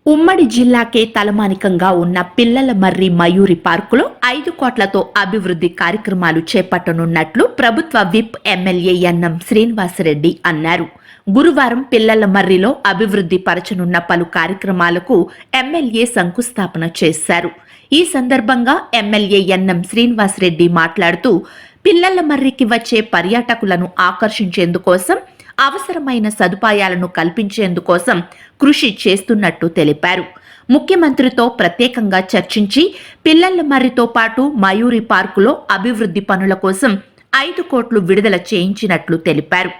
ఉమ్మడి జిల్లాకే తలమానికంగా ఉన్న పిల్లల మర్రి మయూరి పార్కులో 5 కోట్లతో అభివృద్ధి కార్యక్రమాలు చేపట్టనున్నట్లు ప్రభుత్వ విప్ ఎమ్మెల్యే యన్నం శ్రీనివాసరెడ్డి అన్నారు. గురువారం పిల్లల మర్రిలో అభివృద్ధి పరచనున్న పలు కార్యక్రమాలకు ఎమ్మెల్యే శంకుస్థాపన చేశారు. ఈ సందర్భంగా ఎమ్మెల్యే యన్నం శ్రీనివాసరెడ్డి మాట్లాడుతూ పిల్లల మర్రికి వచ్చే పర్యాటకులను ఆకర్షించేందుకోసం అవసరమైన సదుపాయాలను కల్పించేందుకోసం కృషి చేస్తున్నట్టు తెలిపారు. ముఖ్యమంత్రితో ప్రత్యేకంగా చర్చించి పిల్లల మర్రితో పాటు మయూరి పార్కులో అభివృద్ధి పనుల కోసం 5 కోట్లు విడుదల చేయించినట్లు తెలిపారు.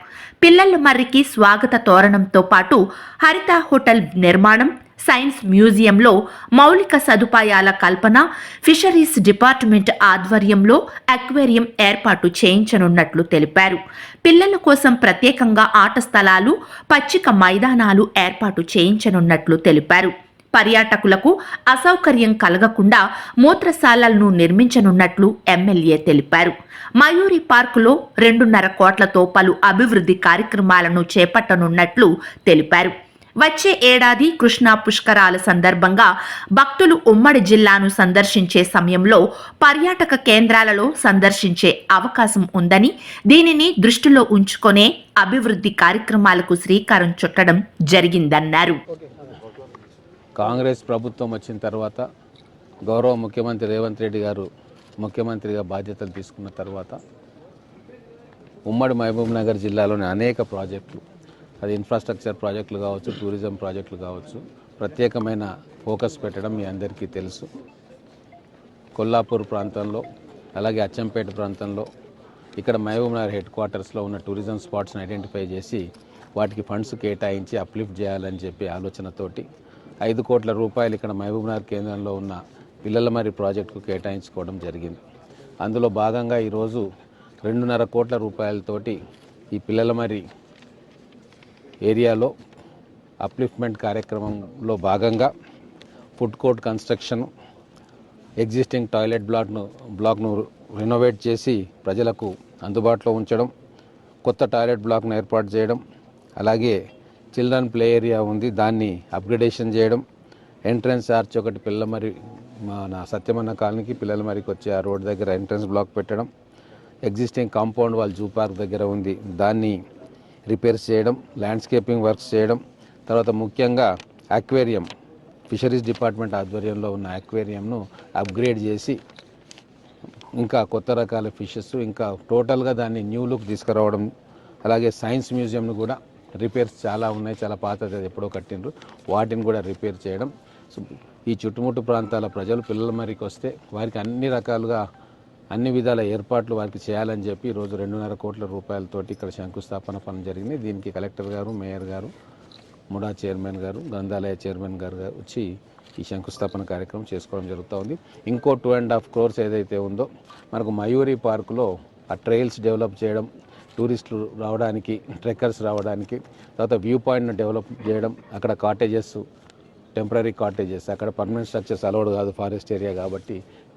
పిల్లల మర్రికి స్వాగత తోరణంతో పాటు హరిత హోటల్ నిర్మాణం, సైన్స్ మ్యూజియంలో మౌలిక సదుపాయాల కల్పన, ఫిషరీస్ డిపార్ట్మెంట్ ఆధ్వర్యంలో అక్వేరియం ఏర్పాటు చేయించనున్నట్లు తెలిపారు. పిల్లల కోసం ప్రత్యేకంగా ఆట స్థలాలు, పచ్చిక మైదానాలు ఏర్పాటు చేయించనున్నట్లు తెలిపారు. పర్యాటకులకు అసౌకర్యం కలగకుండా మూత్రశాలలను నిర్మించనున్నట్లు ఎమ్మెల్యే తెలిపారు. మయూరి పార్కులో 2.5 కోట్లతో పలు అభివృద్ధి కార్యక్రమాలను చేపట్టనున్నట్లు తెలిపారు. వచ్చే ఏడాది కృష్ణా పుష్కరాల సందర్భంగా భక్తులు ఉమ్మడి జిల్లాను సందర్శించే సమయంలో పర్యాటక కేంద్రాలలో సందర్శించే అవకాశం ఉందని, దీనిని దృష్టిలో ఉంచుకొనే అభివృద్ధి కార్యక్రమాలకు శ్రీకారం చుట్టడం జరిగిందన్నారు. కాంగ్రెస్ ప్రభుత్వం వచ్చిన తర్వాత గౌరవ ముఖ్యమంత్రి రేవంత్ రెడ్డి గారు ముఖ్యమంత్రిగా బాధ్యతలు తీసుకున్న తర్వాత ఉమ్మడి మహబూబ్నగర్ జిల్లాలోని అనేక ప్రాజెక్టులు, అది ఇన్ఫ్రాస్ట్రక్చర్ ప్రాజెక్టులు కావచ్చు, టూరిజం ప్రాజెక్టులు కావచ్చు, ప్రత్యేకమైన ఫోకస్ పెట్టడం మీ అందరికీ తెలుసు. కొల్లాపూర్ ప్రాంతంలో, అలాగే అచ్చంపేట ప్రాంతంలో, ఇక్కడ మహబూబ్నగర్ హెడ్ క్వార్టర్స్లో ఉన్న టూరిజం స్పాట్స్ని ఐడెంటిఫై చేసి వాటికి ఫండ్స్ కేటాయించి అప్లిఫ్ట్ చేయాలని చెప్పి ఆలోచనతోటి 5 కోట్ల రూపాయలు ఇక్కడ మహబూబ్నగర్ కేంద్రంలో ఉన్న పిల్లల మర్రి ప్రాజెక్టుకు కేటాయించుకోవడం జరిగింది. అందులో భాగంగా ఈరోజు 2.5 కోట్ల రూపాయలతోటి ఈ పిల్లల మర్రి ఏరియాలో అప్లిఫ్ట్మెంట్ కార్యక్రమంలో భాగంగా food court construction, existing toilet బ్లాక్ను రెనోవేట్ చేసి ప్రజలకు అందుబాటులో ఉంచడం, కొత్త టాయిలెట్ బ్లాక్ను ఏర్పాటు చేయడం, అలాగే చిల్డ్రన్ ప్లే ఏరియా ఉంది, దాన్ని అప్గ్రేడేషన్ చేయడం, ఎంట్రన్స్ ఆర్చ్ ఒకటి పిల్లల మర్రి మన సత్యమన్న కాలనీకి పిల్లల మర్రికి వచ్చే ఆ రోడ్ దగ్గర ఎంట్రన్స్ బ్లాక్ పెట్టడం, existing compound wall zoo park దగ్గర ఉంది, దాన్ని రిపేర్స్ చేయడం, ల్యాండ్స్కేపింగ్ వర్క్స్ చేయడం, తర్వాత ముఖ్యంగా అక్వేరియం, ఫిషరీస్ డిపార్ట్మెంట్ ఆధ్వర్యంలో ఉన్న అక్వేరియంను అప్గ్రేడ్ చేసి ఇంకా కొత్త రకాల ఫిషెస్, ఇంకా టోటల్గా దాన్ని న్యూ లుక్ తీసుకురావడం, అలాగే సైన్స్ మ్యూజియంను కూడా రిపేర్స్ చాలా ఉన్నాయి, చాలా పాతది, అది ఎప్పుడో కట్టిండ్రు, వాటిని కూడా రిపేర్ చేయడం. సో ఈ చుట్టుముట్టు ప్రాంతాల ప్రజలు పిల్లల మర్రికి వస్తే వారికి అన్ని రకాలుగా అన్ని విధాల ఏర్పాట్లు వారికి చేయాలని చెప్పి ఈరోజు 2.5 కోట్ల రూపాయలతోటి ఇక్కడ శంకుస్థాపన పని జరిగింది. దీనికి కలెక్టర్ గారు, మేయర్ గారు, ముడా చైర్మన్ గారు, గ్రంథాలయ చైర్మన్ గారు వచ్చి ఈ శంకుస్థాపన కార్యక్రమం చేసుకోవడం జరుగుతూ ఉంది. ఇంకో 2.5 crores ఏదైతే ఉందో మనకు మయూరి పార్కులో ఆ ట్రైల్స్ డెవలప్ చేయడం, టూరిస్టులు రావడానికి, ట్రెక్కర్స్ రావడానికి, తర్వాత వ్యూ పాయింట్ను డెవలప్ చేయడం, అక్కడ కాటేజెస్, టెంపరీ కాటేజెస్, అక్కడ పర్మనెంట్ స్ట్రక్చర్స్ అలౌడ్ కాదు ఫారెస్ట్ ఏరియా కాబట్టి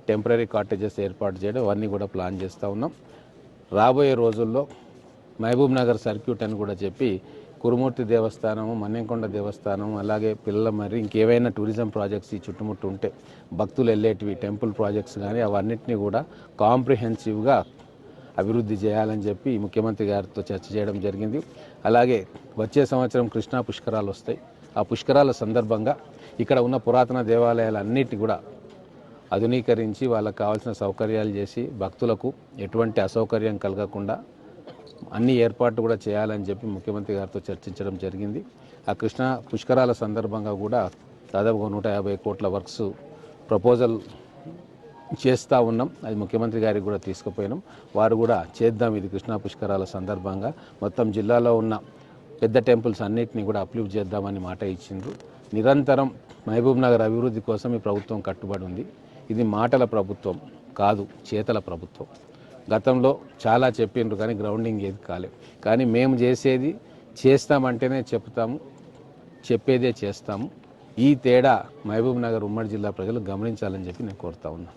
టెంపరీ కాటేజెస్ ఏర్పాటు చేయడం, అవన్నీ కూడా ప్లాన్ చేస్తూ ఉన్నాం. రాబోయే రోజుల్లో మహబూబ్ నగర్ సర్క్యూట్ అని కూడా చెప్పి కురుమూర్తి దేవస్థానము, మన్నెంకొండ దేవస్థానం, అలాగే పిల్లల మర్రి, ఇంకేవైనా టూరిజం ప్రాజెక్ట్స్ ఈ చుట్టుముట్టు ఉంటే భక్తులు వెళ్ళేటివి టెంపుల్ ప్రాజెక్ట్స్ కానీ అవన్నిటినీ కూడా కాంప్రిహెన్సివ్గా అభివృద్ధి చేయాలని చెప్పి ముఖ్యమంత్రి గారితో చర్చ చేయడం జరిగింది. అలాగే వచ్చే సంవత్సరం కృష్ణా పుష్కరాలు వస్తాయి. ఆ పుష్కరాల సందర్భంగా ఇక్కడ ఉన్న పురాతన దేవాలయాలన్నిటిని కూడా ఆధునీకరించి వాళ్ళకు కావాల్సిన సౌకర్యాలు చేసి భక్తులకు ఎటువంటి అసౌకర్యం కలగకుండా అన్ని ఏర్పాట్లు కూడా చేయాలని చెప్పి ముఖ్యమంత్రి గారితో చర్చించడం జరిగింది. ఆ కృష్ణా పుష్కరాల సందర్భంగా కూడా దాదాపుగా 150 కోట్ల వర్క్స్ ప్రపోజల్ చేస్తూ ఉన్నాం. అది ముఖ్యమంత్రి గారికి కూడా తీసుకుపోయినాం. వారు కూడా చేద్దాం, ఇది కృష్ణా పుష్కరాల సందర్భంగా మొత్తం జిల్లాలో ఉన్న పెద్ద టెంపుల్స్ అన్నిటినీ కూడా అప్లిఫ్ట్ చేద్దామని మాట ఇచ్చిండ్రు. నిరంతరం మహబూబ్ నగర్ అభివృద్ధి కోసం ఈ ప్రభుత్వం కట్టుబడి ఉంది. ఇది మాటల ప్రభుత్వం కాదు, చేతల ప్రభుత్వం. గతంలో చాలా చెప్పిండ్రు కానీ గ్రౌండింగ్ ఏది కాలేదు. కానీ మేము చేసేది చేస్తామంటేనే చెప్తాము, చెప్పేదే చేస్తాము. ఈ తేడా మహబూబ్ నగర్ ఉమ్మడి జిల్లా ప్రజలు గమనించాలని చెప్పి నేను కోరుతా ఉన్నాను.